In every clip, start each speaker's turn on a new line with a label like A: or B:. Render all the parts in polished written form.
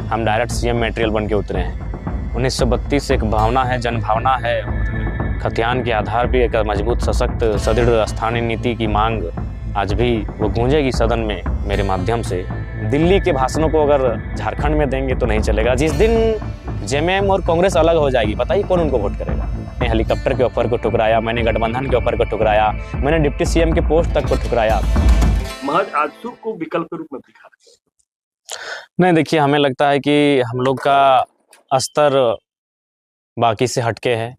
A: हम direct CM material बन के उतरे हैं। 1932 एक भावना है, जनभावना है। खतियान के आधार पर एक मजबूत, सशक्त, सुदृढ़ स्थानीय नीति की मांग आज भी वो गूंजेगी सदन में मेरे माध्यम से। दिल्ली के भाषणों को अगर झारखंड में देंगे तो नहीं चलेगा। जिस दिन जेएमएम और कांग्रेस अलग हो जाएगी, बताइए कौन उनको वोट करेगा। मैंने हेलीकॉप्टर के ऑफर को ठुकराया, मैंने गठबंधन के ऑफर को ठुकराया, मैंने डिप्टी सीएम के पोस्ट तक को ठुकराया।
B: महज आजसू को विकल्प के रूप में दिखा
A: नहीं, देखिए, हमें लगता है कि हम लोग का स्तर बाकी से हटके है।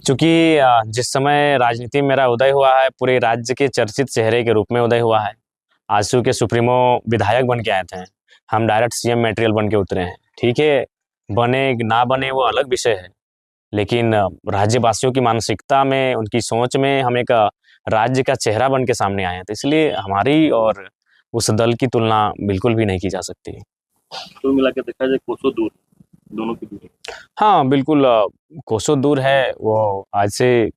A: चूँकि जिस समय राजनीति में मेरा उदय हुआ है, पूरे राज्य के चर्चित चेहरे के रूप में उदय हुआ है। आजसू के सुप्रीमो विधायक बन के आए थे, हम डायरेक्ट सीएम मटेरियल बन के उतरे हैं। ठीक है, बने ना बने वो अलग विषय है, लेकिन राज्यवासियों की मानसिकता में, उनकी सोच में हम एक राज्य का चेहरा बन के सामने आए हैं। तो इसलिए हमारी और उस दल की तुलना बिल्कुल भी नहीं की जा सकती।
B: कुल मिला के देखा जाए कोसों दूर दोनों की दूरी।
A: हाँ, बिल्कुल कोसों दूर है। वो आज से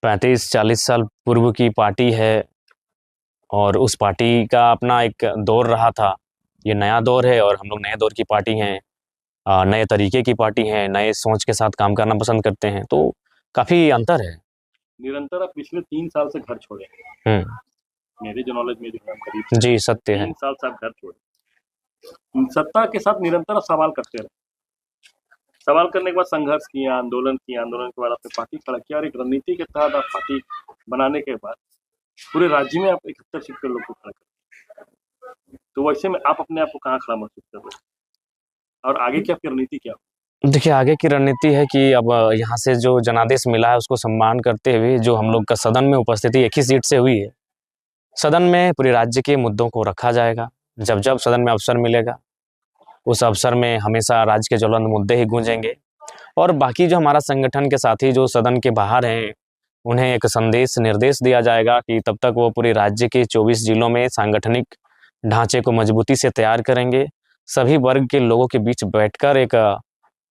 A: 35-40 साल पूर्व की पार्टी है और उस पार्टी का अपना एक दौर रहा था। ये नया दौर है और हम लोग नए दौर की पार्टी हैं, नए तरीके की पार्टी हैं, नए सोच के साथ काम करना पसंद करते हैं। तो काफ़ी अंतर है।
B: निरंतर आप पिछले 3 साल से घर छोड़े। मेरे जो नॉलेज में जो है करीब
A: जी सत्य है।
B: 3 साल से आप घर छोड़े, सत्ता के साथ निरंतर सवाल करते रहे। सवाल करने के बाद संघर्ष किया, आंदोलन किया, आंदोलन के बाद आपने पार्टी खड़ा किया और एक रणनीति के तहत आप पार्टी बनाने के बाद पूरे राज्य में आप 71 सीट के लोग को खड़ा करते। तो वैसे में आप अपने आप को कहाँ खड़ा महसूस कर रहे हैं और आगे की आपकी रणनीति क्या?
A: देखिए, आगे की रणनीति है कि अब यहाँ से जो जनादेश मिला है उसको सम्मान करते हुए जो हम लोग का सदन में उपस्थिति एक ही सीट से हुई है, सदन में पूरे राज्य के मुद्दों को रखा जाएगा। जब जब सदन में अवसर मिलेगा, उस अवसर में हमेशा राज्य के ज्वलंत मुद्दे ही गूंजेंगे। और बाकी जो हमारा संगठन के साथी जो सदन के बाहर हैं, उन्हें एक संदेश, निर्देश दिया जाएगा कि तब तक वो पूरे राज्य के 24 जिलों में सांगठनिक ढांचे को मजबूती से तैयार करेंगे। सभी वर्ग के लोगों के बीच बैठकर एक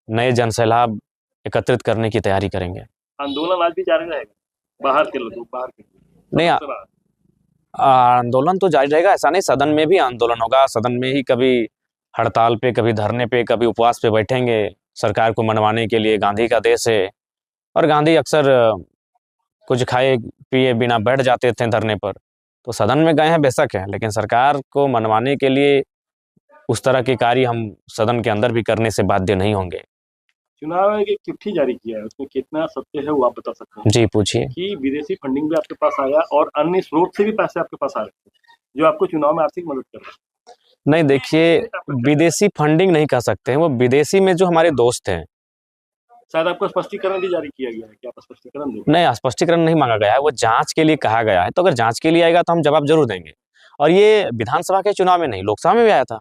A: नए जनसैलाब एकत्रित करने की तैयारी करेंगे।
B: आंदोलन आज भी जारी रहेगा, बाहर के लोग बाहर के
A: नहीं, आंदोलन तो जारी रहेगा, ऐसा नहीं। सदन में भी आंदोलन होगा। सदन में ही कभी हड़ताल पे, कभी धरने पे, कभी उपवास पे बैठेंगे सरकार को मनवाने के लिए। गांधी का देश है और गांधी अक्सर कुछ खाए पिए बिना बैठ जाते थे धरने पर। तो सदन में गए हैं बेशक है, लेकिन सरकार को मनवाने के लिए उस तरह के कार्य हम सदन के अंदर भी करने से बाध्य नहीं होंगे।
B: चुनाव आयोग एक चिट्ठी जारी किया है, उसमें कितना सत्य है वो आप बता सकते हैं?
A: जी पूछिए।
B: कि विदेशी फंडिंग भी आपके पास आया और अन्य स्रोत से भी पैसे आपके पास आ रहे थे जो आपको चुनाव में आर्थिक मदद कर रहे हैं।
A: नहीं, देखिए, विदेशी फंडिंग नहीं कह सकते हैं, वो विदेशी में जो हमारे दोस्त हैं।
B: शायद आपको स्पष्टीकरण भी जारी किया गया है, क्या आप स्पष्टीकरण देंगे?
A: नहीं, स्पष्टीकरण नहीं मांगा गया है, वो जांच के लिए कहा गया है। तो अगर जांच के लिए आएगा तो हम जवाब जरूर देंगे। और ये विधानसभा के चुनाव में नहीं, लोकसभा में भी आया था।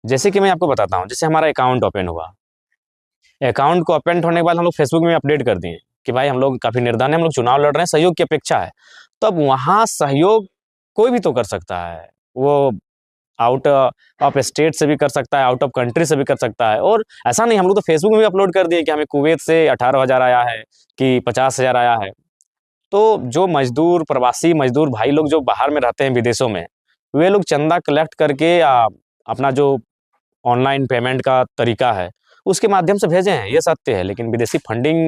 A: जैसे कि मैं आपको बताता हूँ, जैसे हमारा अकाउंट ओपन हुआ, अकाउंट को ओपन होने के बाद हम लोग फेसबुक में अपडेट कर दिए कि भाई हम लोग काफ़ी निर्धन है, हम लोग चुनाव लड़ रहे हैं, सहयोग की अपेक्षा है। तो अब वहाँ सहयोग कोई भी तो कर सकता है। वो आउट ऑफ स्टेट से भी कर सकता है, आउट ऑफ कंट्री से भी कर सकता है। और ऐसा नहीं, हम लोग तो फेसबुक में भी अपलोड कर दिए कि हमें कुवैत से 18,000 आया है कि 50,000 आया है। तो जो मजदूर, प्रवासी मजदूर भाई लोग जो बाहर में रहते हैं विदेशों में, वे लोग चंदा कलेक्ट करके अपना जो ऑनलाइन पेमेंट का तरीका है उसके माध्यम से भेजे हैं, ये सत्य है। लेकिन विदेशी फंडिंग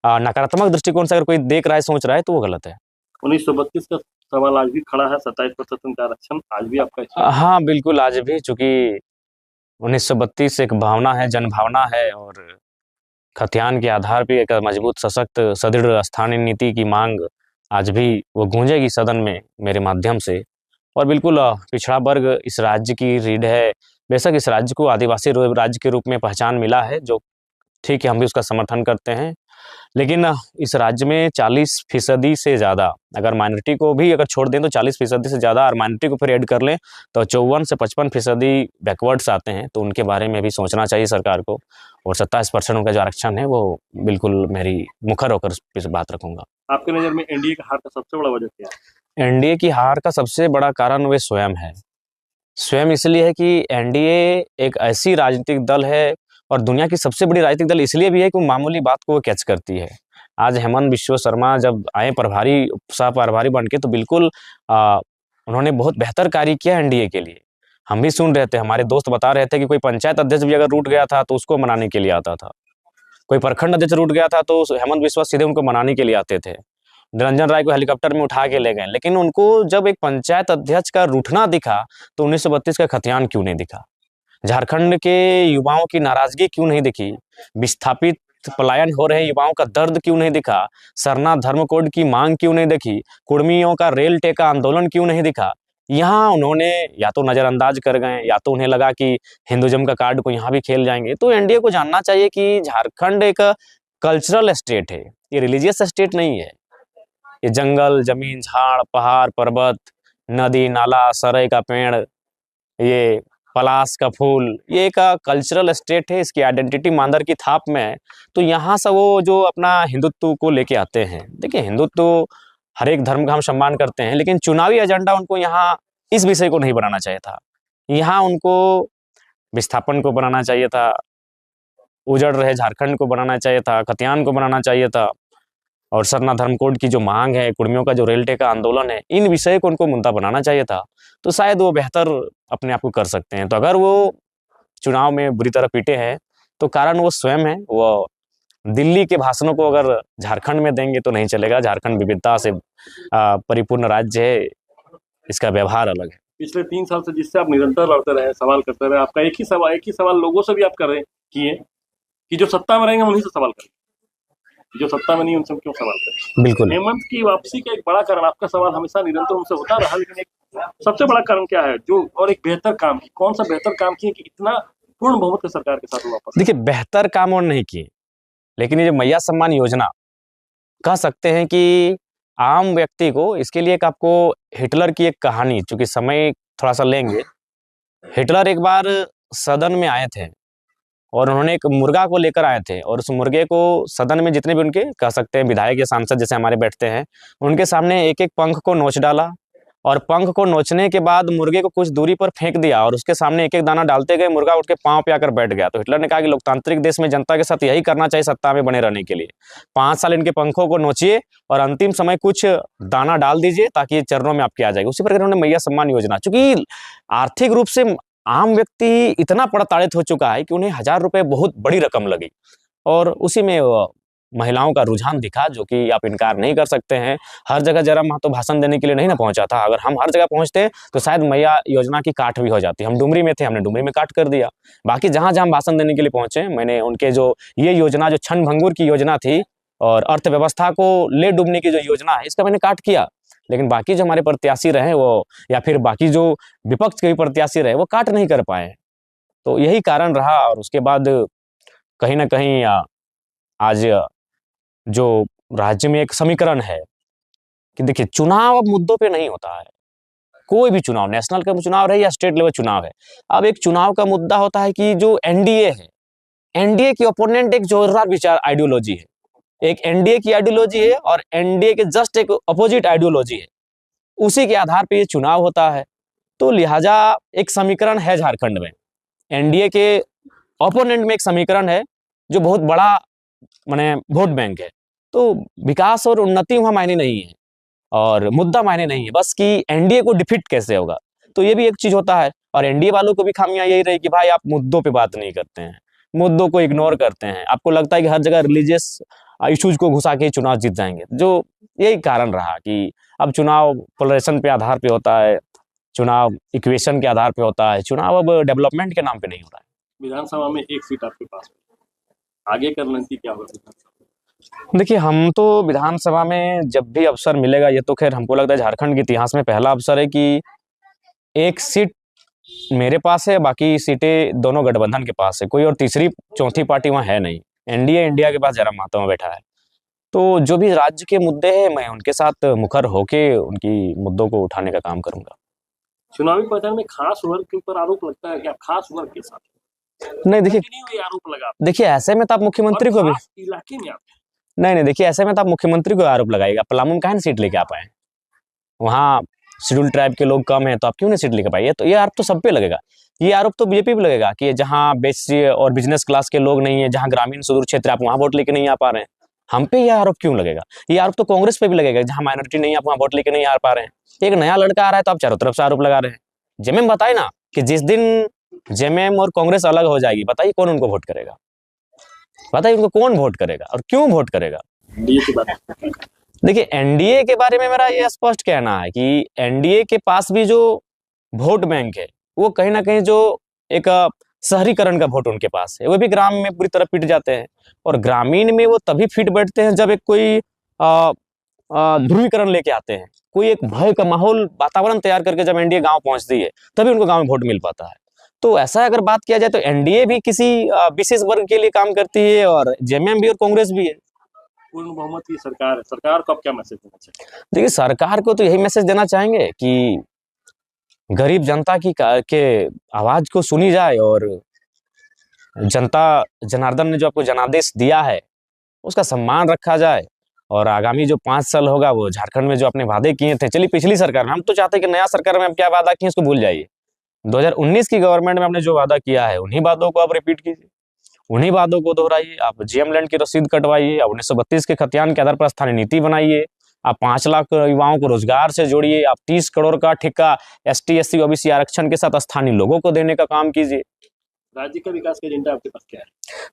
A: नकारात्मक दृष्टिकोण से अगर कोई देख रहा है, सोच रहा है, तो वो गलत है।
B: 1932 का सवाल आज भी खड़ा है, 27% का आरक्षण आज भी आपका?
A: हाँ बिल्कुल, आज भी, चूंकि 1932 एक भावना है, जनभावना है। और खतियान के आधार पर एक मजबूत, सशक्त, सुदृढ़ स्थानीय नीति की मांग आज भी वो गूंजेगी सदन में मेरे माध्यम से। और बिल्कुल पिछड़ा वर्ग इस राज्य की रीढ़ है। बेशक इस राज्य को आदिवासी राज्य के रूप में पहचान मिला है, जो ठीक है, हम भी उसका समर्थन करते हैं। लेकिन इस राज्य में 40% से ज़्यादा, अगर माइनॉरिटी को भी अगर छोड़ दें तो 40% से ज़्यादा, और माइनॉरिटी को फिर ऐड कर लें तो 54 से 55% बैकवर्ड्स आते हैं। तो उनके बारे में भी सोचना चाहिए सरकार को। और 27% उनका जो आरक्षण है वो बिल्कुल मेरी मुखर होकर इस बात रखूँगा।
B: आपके नज़र में एनडीए का हार का सबसे बड़ा वजह क्या है?
A: एनडीए की हार का सबसे बड़ा कारण वे स्वयं है। स्वयं इसलिए है कि एनडीए एक ऐसी राजनीतिक दल है, और दुनिया की सबसे बड़ी राजनीतिक दल इसलिए भी है कि वो मामूली बात को वो कैच करती है। आज हेमंत बिश्व शर्मा जब आए प्रभारी, सह प्रभारी बन के, तो बिल्कुल उन्होंने बहुत बेहतर कार्य किया एनडीए के लिए। हम भी सुन रहे थे, हमारे दोस्त बता रहे थे कि कोई पंचायत अध्यक्ष भी अगर रूठ गया था तो उसको मनाने के लिए आता था, कोई प्रखंड अध्यक्ष रूठ गया था तो हेमंत बिस्वा सीधे उनको मनाने के लिए आते थे। निरंजन राय को हेलीकॉप्टर में उठा के ले गए, लेकिन उनको जब एक पंचायत अध्यक्ष का रूठना दिखा तो 1932 का खतियान क्यों नहीं दिखा? झारखंड के युवाओं की नाराजगी क्यों नहीं दिखी? विस्थापित पलायन हो रहे युवाओं का दर्द क्यों नहीं दिखा? सरना धर्म कोड की मांग क्यों नहीं दिखी? कुर्मियों का रेल टेका आंदोलन क्यों नहीं दिखा? यहाँ उन्होंने या तो नजरअंदाज कर गए, या तो उन्हें लगा कि हिंदुइज्म का कार्ड को यहाँ भी खेल जाएंगे। तो एनडीए को जानना चाहिए कि झारखंड एक कल्चरल स्टेट है, ये रिलीजियस स्टेट नहीं है। ये जंगल, जमीन, झाड़, पहाड़, पर्वत, नदी, नाला, सरई का पेड़, ये पलाश का फूल, ये एक कल्चरल स्टेट है। इसकी आइडेंटिटी मांदर की थाप में है। तो यहाँ से वो जो अपना हिंदुत्व को लेके आते हैं, देखिए हिंदुत्व हर एक धर्म का हम सम्मान करते हैं, लेकिन चुनावी एजेंडा उनको यहाँ इस विषय को नहीं बनाना चाहिए था। यहाँ उनको विस्थापन को बनाना चाहिए था, उजड़ रहे झारखंड को बनाना चाहिए था, खतियान को बनाना चाहिए था, और सरना धर्म कोड की जो मांग है, कुर्मियों का जो रेल टेका आंदोलन है, इन विषय को उनको मुद्दा बनाना चाहिए था। तो शायद वो बेहतर अपने आप को कर सकते हैं। तो अगर वो चुनाव में बुरी तरह पीटे हैं तो कारण वो स्वयं है। वो दिल्ली के भाषणों को अगर झारखंड में देंगे तो नहीं चलेगा। झारखंड विविधता से परिपूर्ण राज्य है, इसका व्यवहार अलग है।
B: पिछले 3 साल से जिससे आप निरंतर लड़ते रहे, सवाल करते रहे, आपका एक ही सवाल लोगों से भी आप कर रहे किए कि जो सत्ता में रहेंगे उन्हीं से सवाल करें, जो सत्ता में नहीं उनसे क्यों सवाल करें।
A: बिल्कुल।
B: हेमंत की वापसी का एक बड़ा कारण, आपका सवाल हमेशा निरंतर उनसे होता रहा, लेकिन एक सबसे बड़ा कारण क्या है जो, और एक बेहतर काम की, कौन सा बेहतर काम किए कि इतना पूर्ण बहुमत की सरकार के साथ वापस?
A: देखिए, बेहतर काम और नहीं किए, लेकिन ये जो मैया सम्मान योजना, कह सकते हैं कि आम व्यक्ति को, इसके लिए एक आपको हिटलर की एक कहानी, चूंकि समय थोड़ा सा लेंगे। हिटलर एक बार सदन में आए थे और उन्होंने एक मुर्गा को लेकर आए थे, और उस मुर्गे को सदन में जितने भी उनके, कह सकते हैं विधायक या सांसद जैसे हमारे बैठते हैं, उनके सामने एक एक पंख को नोच डाला, और पंख को नोचने के बाद मुर्गे को कुछ दूरी पर फेंक दिया, और उसके सामने एक एक दाना डालते गए, मुर्गा उठ के पांव पे आकर बैठ गया। तो हिटलर ने कहा कि लोकतांत्रिक देश में जनता के साथ यही करना चाहिए सत्ता में बने रहने के लिए। 5 साल इनके पंखों को नोचिए और अंतिम समय कुछ दाना डाल दीजिए ताकि ये चरणों में आपके आ जाएगा। उसी प्रकार उन्होंने मैया सम्मान योजना, चूंकि आर्थिक रूप से आम व्यक्ति इतना प्रताड़ित हो चुका है कि उन्हें 1000 रुपये बहुत बड़ी रकम लगी, और उसी में महिलाओं का रुझान दिखा, जो कि आप इनकार नहीं कर सकते हैं। हर जगह जयराम महतो भाषण देने के लिए नहीं ना पहुंचा था। अगर हम हर जगह पहुंचते तो शायद मैया योजना की काट भी हो जाती। हम डुमरी में थे, हमने डुमरी में काट कर दिया। बाकी जहां जहां भाषण देने के लिए पहुंचे, मैंने उनके जो ये योजना, जो क्षण भंगुर की योजना थी और अर्थव्यवस्था को ले डूबने की जो योजना है, इसका मैंने काट किया। लेकिन बाकी जो हमारे प्रत्याशी रहे वो, या फिर बाकी जो विपक्ष के प्रत्याशी रहे, वो काट नहीं कर पाए। तो यही कारण रहा। और उसके बाद कहीं ना कहीं आज जो राज्य में एक समीकरण है कि देखिए, चुनाव अब मुद्दों पे नहीं होता है। कोई भी चुनाव, नेशनल का चुनाव रहे या स्टेट लेवल चुनाव है, अब एक चुनाव का मुद्दा होता है कि जो एनडीए है, एनडीए की ओपोनेंट एक जोरदार विचार आइडियोलॉजी है। एक एनडीए की आइडियोलॉजी है और एनडीए के जस्ट एक अपोजिट आइडियोलॉजी है। उसी के आधार पर ये चुनाव होता है। तो लिहाजा एक समीकरण है झारखंड में, एनडीए के ओपोनेंट में एक समीकरण है जो बहुत बड़ा माने वोट बैंक है। तो विकास और उन्नति वहां मायने नहीं है, और मुद्दा मायने नहीं है, बस कि एनडीए को डिफीट कैसे होगा। तो ये भी एक चीज होता है। और एनडीए वालों को भी खामियां यही रही कि भाई आप मुद्दों पे बात नहीं करते हैं, मुद्दों को इग्नोर करते हैं। आपको लगता है कि हर जगह रिलीजियस इश्यूज को घुसा के चुनाव जीत जाएंगे। जो यही कारण रहा कि अब चुनाव पोलराइजेशन पे आधार पे होता है, चुनाव इक्वेशन के आधार पे होता है, चुनाव अब डेवलपमेंट के नाम पे नहीं हो रहा है।
B: विधानसभा में एक सीट आपके पास, आगे का रणनीति क्या होगा?
A: देखिए, हम तो विधानसभा में जब भी अवसर मिलेगा, ये तो खैर हमको लगता है झारखंड के इतिहास में पहला अवसर है कि एक सीट मेरे पास है, बाकी सीटें दोनों गठबंधन के पास है। कोई और तीसरी चौथी पार्टी वहाँ है नहीं। एनडीए इंडिया के पास जयराम महतो में बैठा है। तो जो भी राज्य के मुद्दे हैं, मैं उनके साथ मुखर होके उनकी मुद्दों को उठाने का काम करूंगा।
B: चुनावी प्रचार में खास वर्ग के ऊपर आरोप लगता है कि आप खास वर्ग के साथ
A: नहीं, देखिए
B: आरोप लगा,
A: देखिए ऐसे में तो आप मुख्यमंत्री को भी
B: इलाके में आप
A: नहीं, देखिए ऐसे में तो आप मुख्यमंत्री को आरोप लगाएगा। पलामू में काहे ना सीट लेके आ पाए, वहाँ शेड्यूल ट्राइब के लोग कम हैं, तो आप क्यों नहीं सीट लेके पाइए। तो ये आरोप तो सब पे लगेगा। ये आरोप तो बीजेपी पे लगेगा कि जहाँ बेसिक और बिजनेस क्लास के लोग नहीं है, जहाँ ग्रामीण सुदूर क्षेत्र आप वहाँ वोट लेके नहीं आ पा रहे हैं, हम पे यह आरोप क्यों लगेगा। ये आरोप तो कांग्रेस पे भी लगेगा, जहाँ माइनॉरिटी नहीं, आप वहाँ वोट लेके नहीं आ पा रहे हैं। एक नया लड़का आ रहा है तो आप चारों तरफ से आरोप लगा रहे हैं। जब मैं बताए ना कि जिस दिन जेएमएम और कांग्रेस अलग हो जाएगी, बताइए कौन उनको वोट करेगा? बताइए उनको कौन वोट करेगा और क्यों वोट करेगा?
B: एनडीए की बात।
A: देखिए, एनडीए के बारे में मेरा ये स्पष्ट कहना है कि एनडीए के पास भी जो वोट बैंक है, वो कहीं ना कहीं जो एक शहरीकरण का वोट उनके पास है, वो भी ग्राम में पूरी तरह पिट जाते हैं। और ग्रामीण में वो तभी फिट बैठते हैं जब एक कोई ध्रुवीकरण लेके आते हैं, कोई एक भय का माहौल वातावरण तैयार करके जब एनडीए गांव पहुंचती है, तभी उनको गांव में वोट मिल पाता है। तो ऐसा अगर बात किया जाए तो एनडीए भी किसी विशेष वर्ग के लिए काम करती है, और जेएमएम भी और कांग्रेस भी है।
B: पूर्ण बहुमत की सरकार है, सरकार को आप क्या मैसेज देना चाहिए?
A: देखिए, सरकार को तो यही मैसेज देना चाहेंगे कि गरीब जनता के आवाज को सुनी जाए, और जनता जनार्दन ने जो आपको जनादेश दिया है उसका सम्मान रखा जाए। और आगामी जो 5 साल होगा, वो झारखंड में जो अपने वादे किए थे, चलिए पिछली सरकार में, हम तो चाहते हैं कि नया सरकार में हम क्या वादा किए इसको भूल जाइए। 2019 की गवर्नमेंट में हमने जो वादा किया है, उन्हीं वादों को आप रिपीट कीजिए, उन्हीं वादों को दोहराइए। आप जीएम लैंड की रसीद कटवाइए, आप 1932 के खतियान के आधार पर स्थानीय नीति बनाइए, आप 5 लाख युवाओं को रोजगार से जोड़िए, आप 30 करोड़ का ठेका एसटी एससी ओबीसी आरक्षण के साथ स्थानीय लोगों को देने का काम कीजिए।
B: राज्य का विकास का एजेंडा आपके पास क्या है?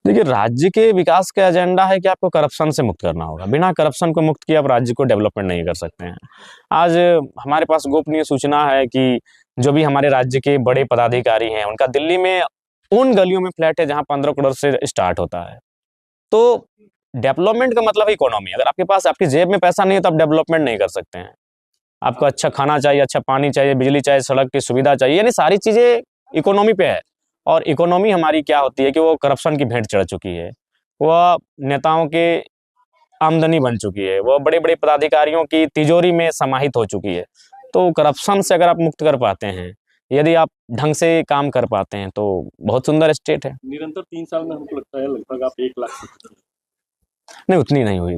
A: देखिए, राज्य के विकास का एजेंडा है कि आपको करप्शन से मुक्त करना होगा। बिना करप्शन को मुक्त किए आप राज्य को डेवलपमेंट नहीं कर सकते हैं। आज हमारे पास गोपनीय सूचना है कि जो भी हमारे राज्य के बड़े पदाधिकारी हैं, उनका दिल्ली में उन गलियों में फ्लैट है जहां 15 करोड़ से स्टार्ट होता है। तो डेवलपमेंट का मतलब इकोनॉमी। अगर आपके पास आपकी जेब में पैसा नहीं है तो आप डेवलपमेंट नहीं कर सकते हैं। आपको अच्छा खाना चाहिए, अच्छा पानी चाहिए, बिजली चाहिए, सड़क की सुविधा चाहिए, यानी सारी चीजें इकोनॉमी पे है। और इकोनॉमी हमारी क्या होती है कि वो करप्शन की भेंट चढ़ चुकी है, वह नेताओं के आमदनी बन चुकी है, वो बड़े बड़े पदाधिकारियों की तिजोरी में समाहित हो चुकी है। तो करप्शन से अगर आप मुक्त कर पाते हैं, यदि आप ढंग से काम कर पाते हैं, तो बहुत सुंदर स्टेट है।
B: निरंतर 3 साल में हमको लगता है लगभग आप 1 लाख
A: नहीं, उतनी नहीं हुई।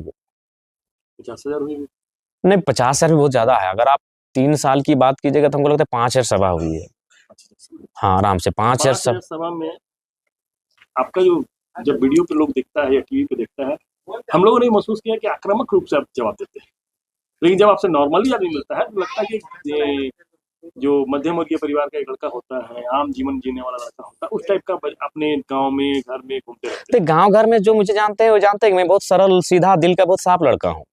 B: 50,000 हुई।
A: नहीं, 50,000 भी बहुत ज्यादा है। अगर आप 3 साल की बात कीजिएगा तो हमको लगता है 5,000 सभा हुई है। हाँ, आराम से 5,000
B: सभा में आपका जो जब वीडियो पे लोग देखता है या टीवी पे देखता है, हम लोगों ने महसूस किया कि आक्रामक रूप से आप जवाब देते हैं, लेकिन जब आपसे नॉर्मली आदमी मिलता है तो लगता है कि जो मध्यम वर्गीय परिवार का एक लड़का होता है, आम जीवन जीने वाला लड़का होता है, उस टाइप का अपने गांव में घर में घूमते रहते हैं।
A: गांव घर में जो मुझे जानते हैं वो जानते हैं कि मैं बहुत सरल सीधा दिल का बहुत साफ लड़का हूँ।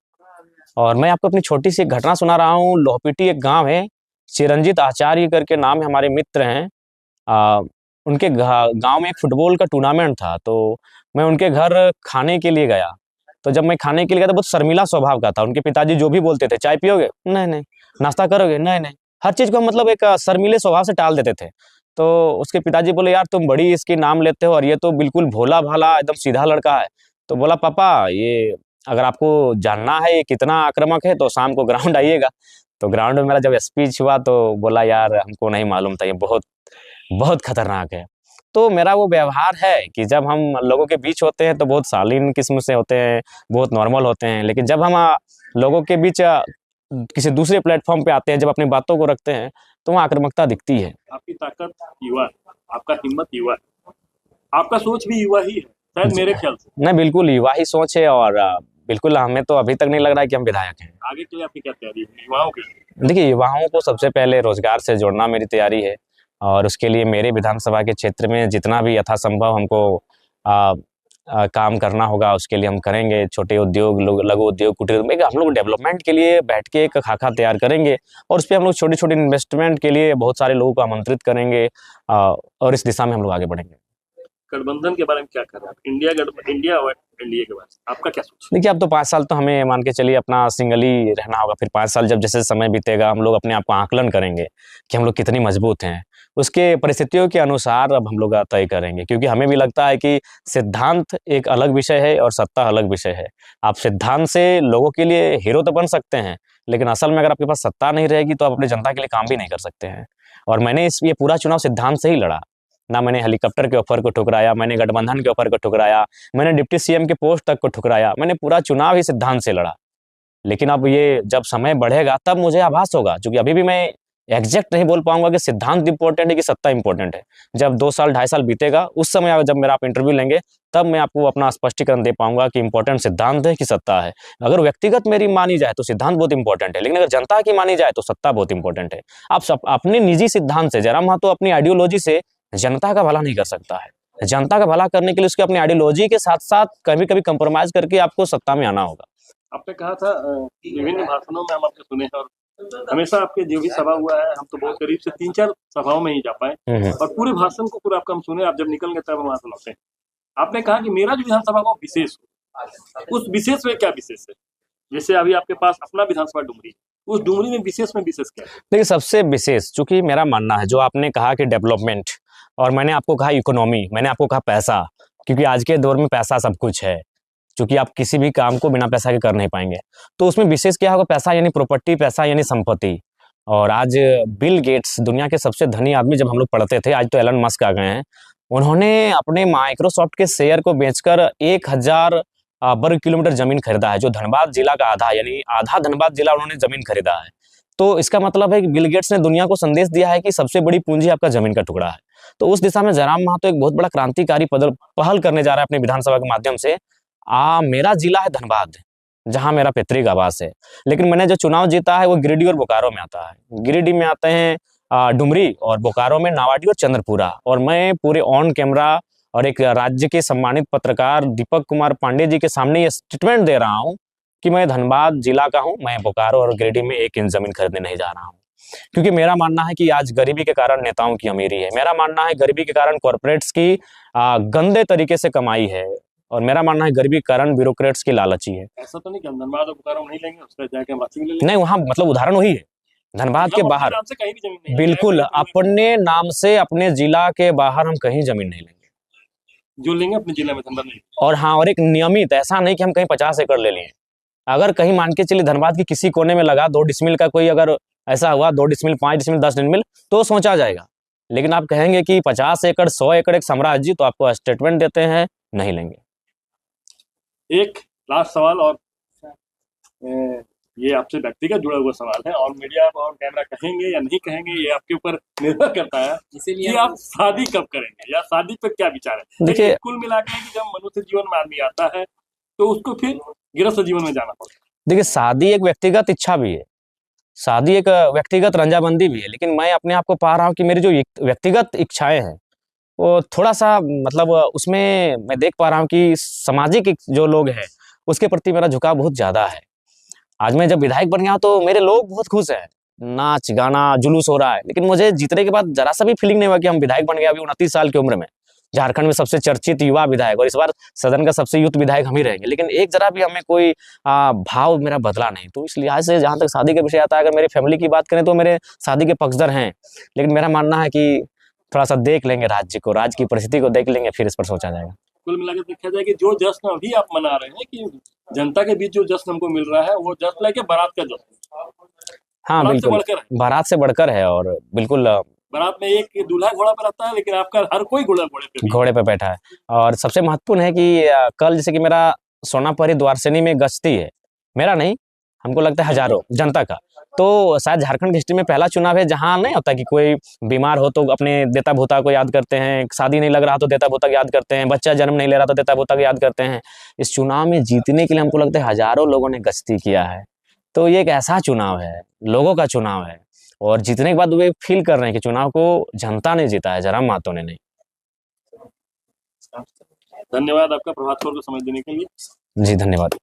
A: और मैं आपको अपनी छोटी सी घटना सुना रहा हूँ। लोहपीटी एक गांव है, चिरंजीत आचार्य करके नाम है, हमारे मित्र हैं। उनके गांव में एक फुटबॉल का टूर्नामेंट था, तो मैं उनके घर खाने के लिए गया। तो जब मैं खाने के लिए गया तो बहुत शर्मिला स्वभाव का था। उनके पिताजी जो भी बोलते थे, चाय पियोगे? नहीं नहीं। नाश्ता करोगे? नहीं नहीं। हर चीज को मतलब एक शर्मीले स्वभाव से टाल देते थे। तो उसके पिताजी बोले, यार तुम बड़ी इसकी नाम लेते हो और ये तो बिल्कुल भोला भाला एकदम सीधा लड़का है। तो बोला, पापा ये अगर आपको जानना है ये कितना आक्रामक है तो शाम को ग्राउंड आइएगा। तो ग्राउंड में मेरा जब स्पीच हुआ तो बोला, यार हमको नहीं मालूम था, ये बहुत बहुत खतरनाक है। तो मेरा वो व्यवहार है कि जब हम लोगों के बीच होते हैं तो बहुत शालीन किस्म से होते हैं, बहुत नॉर्मल होते हैं, लेकिन जब हम लोगों के बीच किसी दूसरे प्लेटफॉर्म पे आते हैं, जब अपनी बातों को रखते हैं, तो वहाँ आक्रामकता दिखती है।
B: आपकी ताकत युवा है, आपका हिम्मत युवा है, आपका सोच भी युवा ही है शायद, मेरे ख्याल से।
A: नहीं, बिल्कुल युवा ही सोच है, और बिल्कुल हमें तो अभी तक नहीं लग रहा है कि हम विधायक हैं।
B: आगे के लिए आपकी क्या तैयारी है युवाओं की?
A: देखिए, युवाओं को सबसे पहले रोजगार से जोड़ना मेरी तैयारी है, और उसके लिए मेरे विधानसभा के क्षेत्र में जितना भी यथासंभव हमको काम करना होगा उसके लिए हम करेंगे। छोटे उद्योग, लघु उद्योग, कुटीर उद्योग, हम लोग डेवलपमेंट के लिए बैठ के एक खाका तैयार करेंगे, और उस पर हम लोग छोटे छोटे इन्वेस्टमेंट के लिए बहुत सारे लोगों को आमंत्रित करेंगे, और इस दिशा में हम लोग आगे बढ़ेंगे।
B: गठबंधन के बारे में क्या कर रहे हैं? इंडिया और एनडीए के बारे में आपका क्या सोच?
A: देखिए, अब तो 5 साल तो हमें मान के चलिए अपना सिंगल ही रहना होगा। फिर 5 साल जब जैसे समय बीतेगा, हम लोग अपने आप को आकलन करेंगे कि हम लोग कितनी मजबूत हैं। उसके परिस्थितियों के अनुसार अब हम लोग तय करेंगे, क्योंकि हमें भी लगता है कि सिद्धांत एक अलग विषय है और सत्ता अलग विषय है। आप सिद्धांत से लोगों के लिए हीरो तो बन सकते हैं, लेकिन असल में अगर आपके पास सत्ता नहीं रहेगी तो आप अपनी जनता के लिए काम भी नहीं कर सकते हैं। और मैंने ये पूरा चुनाव सिद्धांत से ही लड़ा। ना मैंने हेलीकॉप्टर के ऑफर को ठुकराया, मैंने गठबंधन के ऑफर को ठुकराया, मैंने डिप्टी सीएम के पोस्ट तक को ठुकराया। मैंने पूरा चुनाव ही सिद्धांत से लड़ा। लेकिन अब ये जब समय बढ़ेगा तब मुझे आभास होगा, क्योंकि अभी भी मैं एग्जैक्ट नहीं बोल पाऊंगा कि सिद्धांत इंपॉर्टेंट है कि सत्ता इंपॉर्टेंट है। जब 2 साल 2.5 साल बीतेगा, उस समय जब मेरा आप इंटरव्यू लेंगे, तब मैं आपको अपना स्पष्टीकरण दे पाऊंगा कि इंपॉर्टेंट सिद्धांत है कि सत्ता है। अगर व्यक्तिगत मेरी मानी जाए तो सिद्धांत बहुत इंपॉर्टेंट है, लेकिन अगर जनता की मानी जाए तो सत्ता बहुत इंपॉर्टेंट है। आप सब अपने निजी सिद्धांत से, जयराम महतो अपनी आइडियोलॉजी से जनता का भला नहीं कर सकता है। जनता का भला करने के लिए उसके अपनी आइडियोलॉजी के साथ साथ कभी कभी कंप्रोमाइज करके आपको सत्ता में आना होगा।
B: आपने कहा था विभिन्न भाषणों में हम आपके सुने हैं, और हमेशा आपके जो भी सभा हुआ है, हम तो बहुत करीब से 3-4 सभाओं में ही जा पाए, और पूरे भाषण को पूरा आपका हम सुने। आप जब निकल गए तब हम वहां सुनाते हैं। आपने कहा कि मेरा जो विधानसभा का विशेष हो, उस विशेष में क्या विशेष है? जैसे अभी आपके पास अपना विधानसभा डुमरी, उस डुमरी में विशेष क्या है?
A: देखिए, सबसे विशेष, चूंकि मेरा मानना है, जो आपने कहा कि डेवलपमेंट, और मैंने आपको कहा इकोनॉमी, मैंने आपको कहा पैसा, क्योंकि आज के दौर में पैसा सब कुछ है, क्योंकि आप किसी भी काम को बिना पैसा के कर नहीं पाएंगे। तो उसमें विशेष क्या होगा? पैसा यानी प्रॉपर्टी, पैसा यानी संपत्ति। और आज बिल गेट्स, दुनिया के सबसे धनी आदमी, जब हम लोग पढ़ते थे, आज तो एलन मस्क आ गए हैं, उन्होंने अपने माइक्रोसॉफ्ट के शेयर को बेचकर 1000 वर्ग किलोमीटर जमीन खरीदा है, जो धनबाद जिला का आधा, यानी आधा धनबाद जिला उन्होंने जमीन खरीदा है। तो इसका मतलब है कि बिल गेट्स ने दुनिया को संदेश दिया है कि सबसे बड़ी पूंजी आपका जमीन का टुकड़ा है। तो उस दिशा में जयराम महतो एक बहुत बड़ा क्रांतिकारी पहल करने जा रहा है अपने विधानसभा के माध्यम से। मेरा जिला है धनबाद, जहां मेरा पैतृक आवास है, लेकिन मैंने जो चुनाव जीता है वो गिरिडीह और बोकारो में आता है। गिरिडीह में आते हैं डुमरी, और बोकारो में नावाडी और चंद्रपुरा। और मैं पूरे ऑन कैमरा और एक राज्य के सम्मानित पत्रकार दीपक कुमार पांडे जी के सामने ये स्टेटमेंट दे रहा हूं कि मैं धनबाद जिला का हूं, मैं बोकारो और गिरिडीह में 1 इंच जमीन खरीदने नहीं जा रहा हूं। क्योंकि मेरा मानना है कि आज गरीबी के कारण नेताओं की अमीरी है, मेरा मानना है गरीबी के कारण कॉर्पोरेट्स की गंदे तरीके से कमाई है, और मेरा मानना है गरीबी के कारण ब्यूरोक्रेट्स की लालची है।
B: ऐसा तो नहीं कि हम धनबाद और बोकारो नहीं लेंगे, उसका जाके हम रांची में ले लेंगे?
A: नहीं, वहाँ मतलब उदाहरण वही है, धनबाद के बाहर
B: नाम से कहीं भी जमीन नहीं,
A: बिल्कुल अपने नाम से अपने जिला के बाहर हम कहीं जमीन नहीं लेंगे,
B: जो लेंगे अपने जिले में, धनबाद नहीं।
A: और हाँ, और एक नियमित, ऐसा नहीं कि हम कहीं 50 एकड़ ले लिए। अगर कहीं मान के चलिए धनबाद की किसी कोने में लगा 2 डिसमिल का, कोई अगर ऐसा हुआ 2 डिसमिल, 5 डिसमिल, 10 डिसमिल, तो सोचा जाएगा। लेकिन आप कहेंगे कि 50 एकड़ 100 एकड़ एक साम्राज्य, तो आपको स्टेटमेंट देते हैं, नहीं लेंगे।
B: एक लास्ट सवाल, और ये आपसे व्यक्तिगत जुड़ा हुआ सवाल है, और मीडिया और कैमरा कहेंगे या नहीं कहेंगे ये आपके ऊपर निर्भर करता है, इसीलिए आप शादी कब करेंगे या शादी पर क्या विचार है? देखिए, कुल मिलाकर कि जब मनुष्य जीवन में आदमी आता है तो उसको फिर गृहस्थ जीवन में जाना पड़ता है।
A: देखिए, शादी एक व्यक्तिगत इच्छा भी है, शादी एक व्यक्तिगत रंजाबंदी भी है, लेकिन मैं अपने आप को पा रहा हूँ कि मेरी जो व्यक्तिगत इच्छाएं हैं वो थोड़ा सा, मतलब उसमें मैं देख पा रहा हूँ कि सामाजिक जो लोग हैं उसके प्रति मेरा झुकाव बहुत ज्यादा है। आज मैं जब विधायक बन गया तो मेरे लोग बहुत खुश हैं, नाच गाना जुलूस हो रहा है, लेकिन मुझे जीतने के बाद जरा सा भी फीलिंग नहीं हुआ कि हम विधायक बन गए। अभी 29 साल की उम्र में झारखंड में सबसे चर्चित युवा विधायक, और इस बार सदन का सबसे युवा विधायक हम ही रहेंगे, लेकिन एक जरा भी हमें कोई भाव मेरा बदला नहीं। तो इस लिहाज से जहां तक शादी का विषय आता है, अगर मेरी फैमिली की बात करें तो मेरे शादी के पक्षधर हैं, लेकिन मेरा मानना है कि थोड़ा सा देख लेंगे राज्य को, राज्य की परिस्थिति को देख लेंगे, फिर इस पर सोचा जाएगा।
B: कुल मिलाकर देखा जाए कि जो जश्न अभी आप मना रहे हैं कि जनता के बीच जो जश्न हमको मिल रहा है, वो जश्न है कि बारात का जश्न।
A: हाँ बिल्कुल, बारात से बढ़कर है, और बिल्कुल
B: बारात में एक दूल्हा घोड़ा पर रहता है, लेकिन आपका हर कोई घोड़े पे
A: बैठा है। और सबसे महत्वपूर्ण है कि कल जैसे कि मेरा सोनापरी द्वारसैनी में गश्ती है, मेरा नहीं, हमको लगता है हजारों जनता का। तो शायद झारखंड की हिस्ट्री में पहला चुनाव है जहां नहीं होता कि कोई बीमार हो तो अपने देता भूता को याद करते हैं, शादी नहीं लग रहा तो देता भूता को याद करते हैं, बच्चा जन्म नहीं ले रहा तो देता भूता को याद करते हैं। इस चुनाव में जीतने के लिए हमको लगता है हजारों लोगों ने गश्ती किया है। तो ये एक ऐसा चुनाव है, लोगों का चुनाव है, और जीतने के बाद वे फील कर रहे हैं कि चुनाव को जनता ने जीता है, जयराम महतो ने नहीं।
B: धन्यवाद आपका प्रभात खबर को समय देने के लिए।
A: जी धन्यवाद।